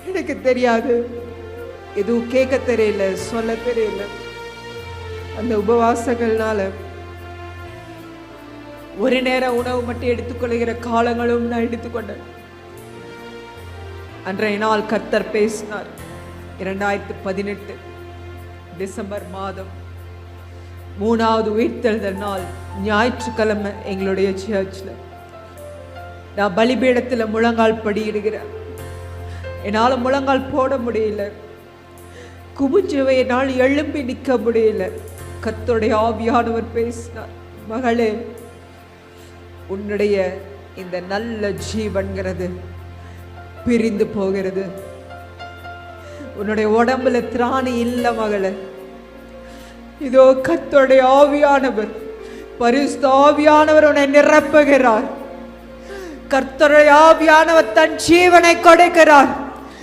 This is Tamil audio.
எனக்கு தெரியாது, எதுவும் கேட்க தெரியல, சொல்ல தெரியல. அந்த உபவாசங்கள்னால ஒரு நேரம் உணவு மட்டும் எடுத்துக்கொள்கிற காலங்களும் நான் எடுத்துக்கொண்டேன். அன்றைய நாள் கர்த்தர் பேசினார். 2018 டிசம்பர் மாதம் 3வது உயிர்த்தெழுதல் நாள் ஞாயிற்றுக்கிழமை எங்களுடைய சர்ச்சில் நான் பலிபீடத்தில் முழங்கால் படியிடுகிறேன். என்னால் முழங்கால் போட முடியல, குமிஞ்சுவை என்னால் எழும்பி நிற்க முடியல. கர்த்தருடைய ஆவியானவர் பேசினார், மகளே, உன்னுடைய இந்த நல்ல ஜீவன்கிறது பிரிந்து போகிறது. உன்னுடைய உடம்புல திராணி இல்லை மகளே. இதோ கர்த்தருடைய ஆவியானவர், பரிசுத்த ஆவியானவர் உன்னை நிரப்புகிறார். கர்த்தருடைய ஆவியானவர் தன் ஜீவனை கொடுக்கிறார்.